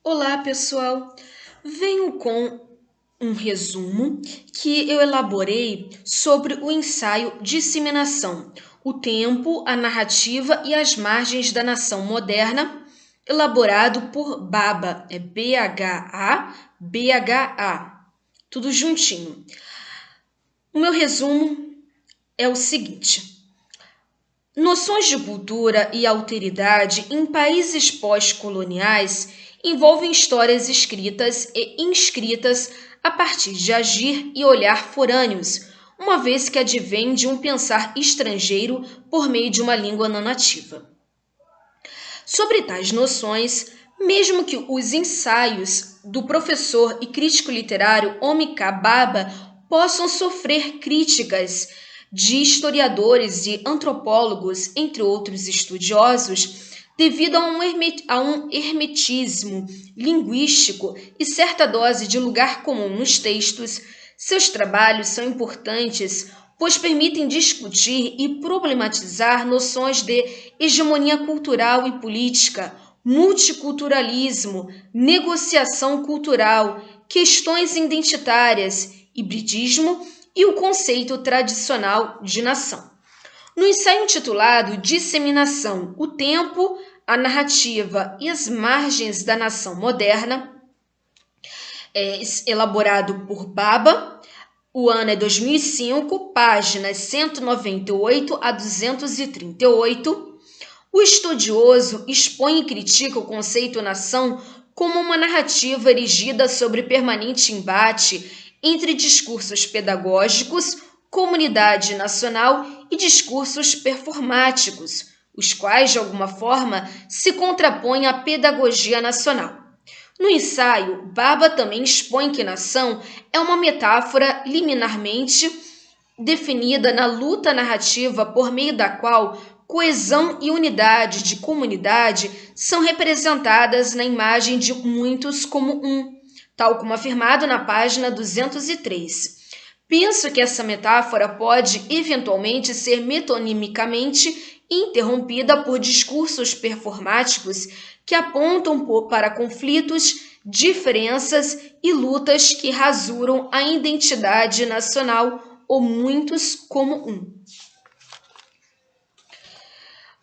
Olá, pessoal! Venho com um resumo que eu elaborei sobre o ensaio Disseminação, o tempo, a narrativa e as margens da nação moderna, elaborado por Baba, é B-H-A, tudo juntinho. O meu resumo é o seguinte: noções de cultura e alteridade em países pós-coloniais envolvem histórias escritas e inscritas a partir de agir e olhar forâneos, uma vez que advém de um pensar estrangeiro por meio de uma língua não nativa. Sobre tais noções, mesmo que os ensaios do professor e crítico literário Omika Baba possam sofrer críticas de historiadores e antropólogos, entre outros estudiosos, devido a um hermetismo linguístico e certa dose de lugar comum nos textos, seus trabalhos são importantes, pois permitem discutir e problematizar noções de hegemonia cultural e política, multiculturalismo, negociação cultural, questões identitárias, hibridismo e o conceito tradicional de nação. No ensaio intitulado Disseminação, o tempo, a narrativa e as margens da nação moderna, elaborado por Baba, o ano é 2005, páginas 198 a 238, o estudioso expõe e critica o conceito nação como uma narrativa erigida sobre permanente embate entre discursos pedagógicos, comunidade nacional e discursos performáticos, os quais, de alguma forma, se contrapõem à pedagogia nacional. No ensaio, Baba também expõe que nação é uma metáfora liminarmente definida na luta narrativa por meio da qual coesão e unidade de comunidade são representadas na imagem de muitos como um, tal como afirmado na página 203. Penso que essa metáfora pode, eventualmente, ser metonimicamente interrompida por discursos performáticos que apontam para conflitos, diferenças e lutas que rasuram a identidade nacional ou muitos como um.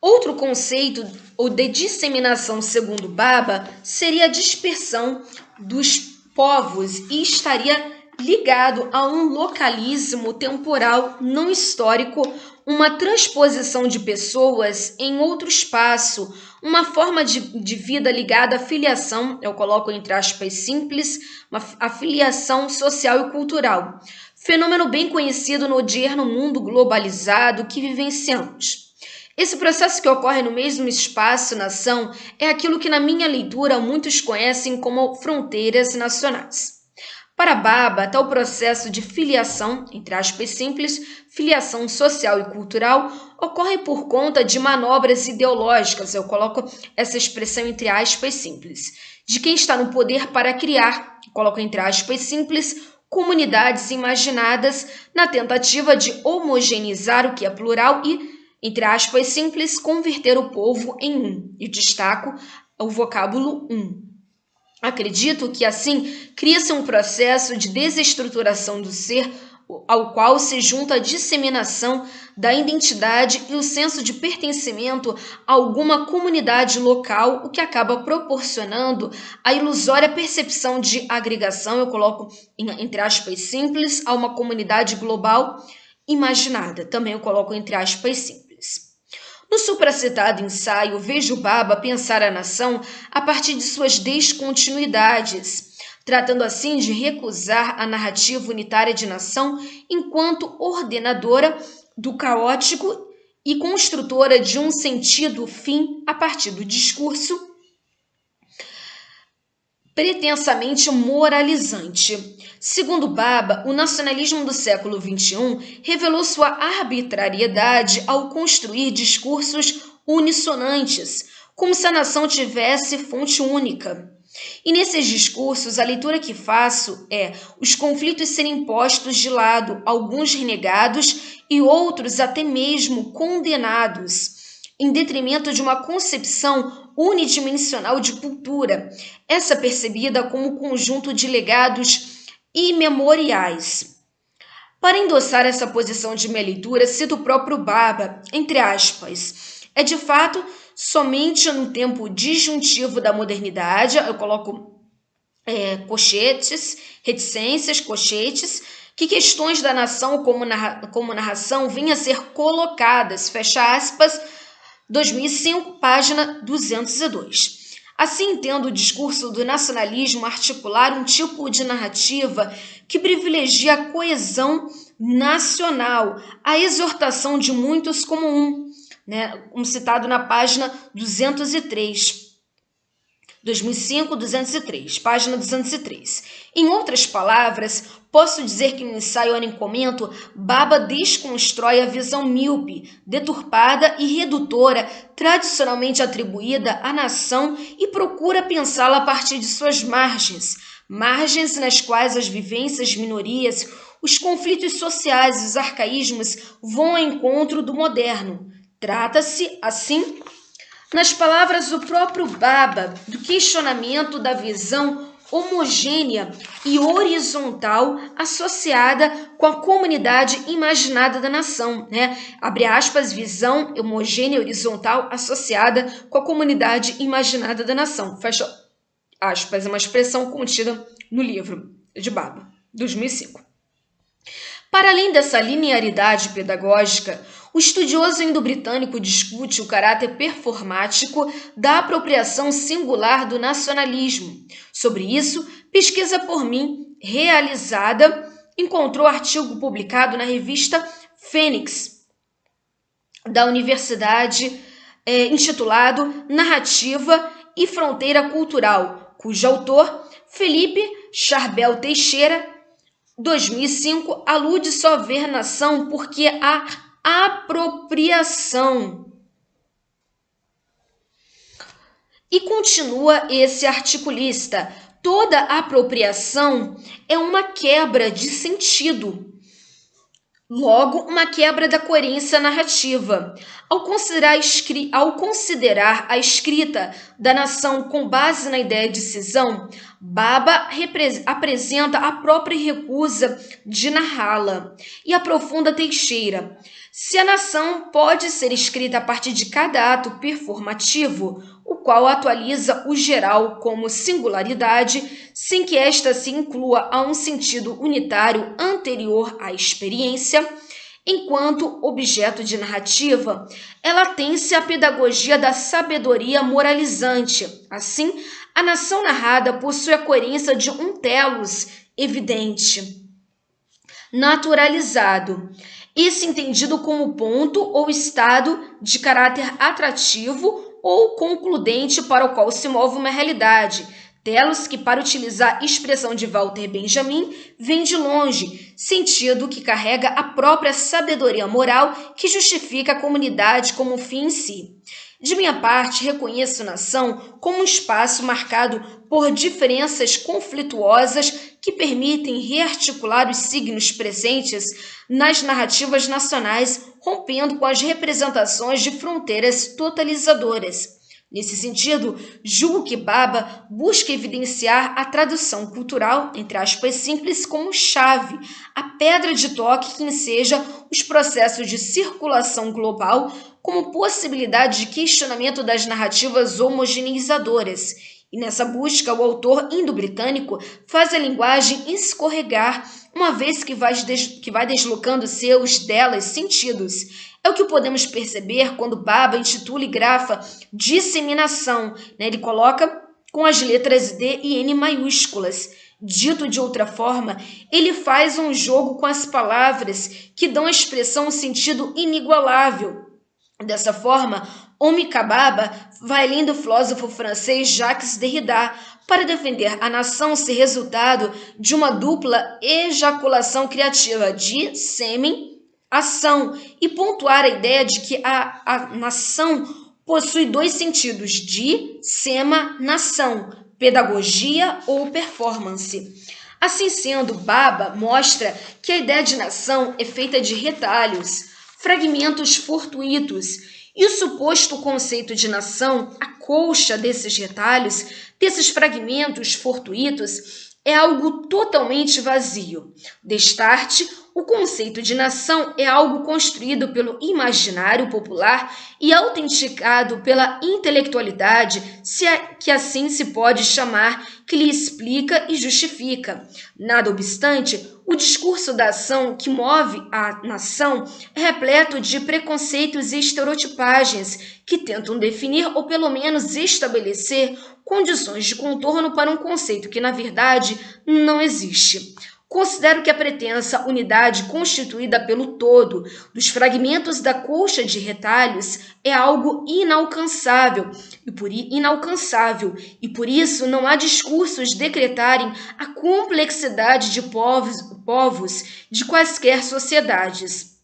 Outro conceito, o de disseminação segundo Baba, seria a dispersão dos povos e estaria ligado a um localismo temporal não histórico, uma transposição de pessoas em outro espaço, uma forma de vida ligada à filiação, eu coloco entre aspas simples, a filiação social e cultural, fenômeno bem conhecido no odierno mundo globalizado que vivenciamos. Esse processo que ocorre no mesmo espaço-nação é aquilo que, na minha leitura, muitos conhecem como fronteiras nacionais. Para Baba, tal processo de filiação, entre aspas simples, filiação social e cultural, ocorre por conta de manobras ideológicas, eu coloco essa expressão entre aspas simples, de quem está no poder para criar, coloco entre aspas simples, comunidades imaginadas na tentativa de homogeneizar o que é plural e, entre aspas simples, converter o povo em um, e destaco o vocábulo um. Acredito que, assim, cria-se um processo de desestruturação do ser, ao qual se junta a disseminação da identidade e o senso de pertencimento a alguma comunidade local, o que acaba proporcionando a ilusória percepção de agregação, eu coloco entre aspas simples, a uma comunidade global imaginada, também eu coloco entre aspas simples. No supracitado ensaio, vejo Baba pensar a nação a partir de suas descontinuidades, tratando assim de recusar a narrativa unitária de nação enquanto ordenadora do caótico e construtora de um sentido fim a partir do discurso pretensamente moralizante. Segundo Baba, o nacionalismo do século XXI revelou sua arbitrariedade ao construir discursos unissonantes, como se a nação tivesse fonte única. E nesses discursos, a leitura que faço é os conflitos serem postos de lado, alguns renegados e outros até mesmo condenados, em detrimento de uma concepção unidimensional de cultura, essa percebida como conjunto de legados imemoriais. Para endossar essa posição de minha leitura, cito o próprio Baba, entre aspas. É de fato somente no tempo disjuntivo da modernidade, eu coloco colchetes, reticências, colchetes, que questões da nação como narração vinham a ser colocadas, fecha aspas, 2005, página 202. Assim entendo o discurso do nacionalismo articular um tipo de narrativa que privilegia a coesão nacional, a exortação de muitos como um citado na página 203. 2005, 203, página 203. Em outras palavras, posso dizer que no ensaio Ana em Comento, Baba desconstrói a visão míope, deturpada e redutora tradicionalmente atribuída à nação e procura pensá-la a partir de suas margens nas quais as vivências de minorias, os conflitos sociais e os arcaísmos vão ao encontro do moderno. Trata-se, assim, nas palavras do próprio Baba, do questionamento da visão homogênea e horizontal associada com a comunidade imaginada da nação, Abre aspas, visão homogênea e horizontal associada com a comunidade imaginada da nação. Fecha aspas, é uma expressão contida no livro de Baba, 2005. Para além dessa linearidade pedagógica, o estudioso indo-britânico discute o caráter performático da apropriação singular do nacionalismo. Sobre isso, pesquisa por mim realizada encontrou artigo publicado na revista Fênix, da Universidade, intitulado Narrativa e Fronteira Cultural, cujo autor, Felipe Charbel Teixeira, 2005, alude só ver nação porque a apropriação. E continua esse articulista, toda apropriação é uma quebra de sentido, logo uma quebra da coerência narrativa. Ao considerar a escrita da nação com base na ideia de cisão, Baba apresenta a própria recusa de narrá-la e aprofunda Teixeira. Se a nação pode ser escrita a partir de cada ato performativo, o qual atualiza o geral como singularidade, sem que esta se inclua a um sentido unitário anterior à experiência, enquanto objeto de narrativa, ela tem-se à pedagogia da sabedoria moralizante. Assim, a nação narrada possui a coerência de um telos evidente, naturalizado. Isso entendido como ponto ou estado de caráter atrativo ou concludente para o qual se move uma realidade. Telos que, para utilizar a expressão de Walter Benjamin, vem de longe, sentido que carrega a própria sabedoria moral que justifica a comunidade como fim em si. De minha parte, reconheço nação como um espaço marcado por diferenças conflituosas que permitem rearticular os signos presentes nas narrativas nacionais, rompendo com as representações de fronteiras totalizadoras. Nesse sentido, julgo que Baba busca evidenciar a tradução cultural, entre aspas simples, como chave, a pedra de toque que enseja os processos de circulação global como possibilidade de questionamento das narrativas homogeneizadoras. E nessa busca, o autor indo-britânico faz a linguagem escorregar, uma vez que vai deslocando delas sentidos. É o que podemos perceber quando Baba intitula e grafa disseminação. Ele coloca com as letras D e N maiúsculas. Dito de outra forma, ele faz um jogo com as palavras que dão à expressão um sentido inigualável. Dessa forma, Omicababa vai além do filósofo francês Jacques Derrida para defender a nação ser resultado de uma dupla ejaculação criativa de sêmen, ação, e pontuar a ideia de que a nação possui dois sentidos, de, sema, nação, pedagogia ou performance. Assim sendo, Baba mostra que a ideia de nação é feita de retalhos, fragmentos fortuitos E o suposto conceito de nação, a colcha desses retalhos, desses fragmentos fortuitos, é algo totalmente vazio. Destarte, o conceito de nação é algo construído pelo imaginário popular e autenticado pela intelectualidade, se é que assim se pode chamar, que lhe explica e justifica. Nada obstante, o discurso da ação que move a nação é repleto de preconceitos e estereotipagens que tentam definir ou pelo menos estabelecer condições de contorno para um conceito que, na verdade, não existe. Considero que a pretensa unidade constituída pelo todo dos fragmentos da colcha de retalhos é algo inalcançável e por isso não há discursos decretarem a complexidade de povos de quaisquer sociedades.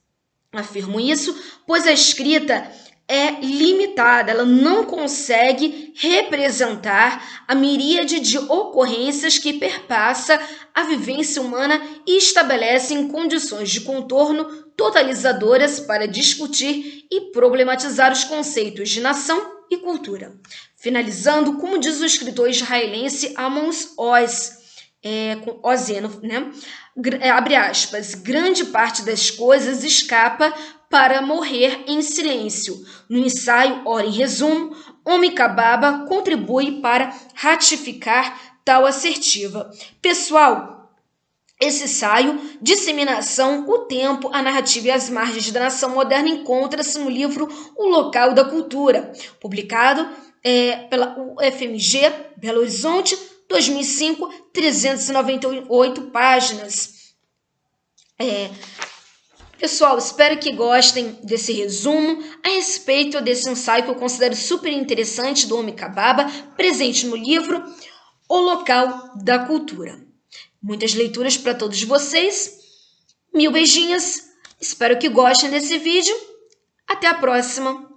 Afirmo isso, pois a escrita é limitada, ela não consegue representar a miríade de ocorrências que perpassa a vivência humana e estabelecem condições de contorno totalizadoras para discutir e problematizar os conceitos de nação e cultura. Finalizando, como diz o escritor israelense Amos Oz, com Ozeno, né? Abre aspas, grande parte das coisas escapa para morrer em silêncio. No ensaio, ora em resumo, Homi Kababa contribui para ratificar tal assertiva. Pessoal, esse ensaio, Disseminação, o Tempo, a Narrativa e as Margens da Nação Moderna, encontra-se no livro O Local da Cultura, publicado pela UFMG, Belo Horizonte, 2005, 398 páginas. Pessoal, espero que gostem desse resumo a respeito desse ensaio que eu considero super interessante do Homi Kababa, presente no livro O Local da Cultura. Muitas leituras para todos vocês. Mil beijinhos. Espero que gostem desse vídeo. Até a próxima.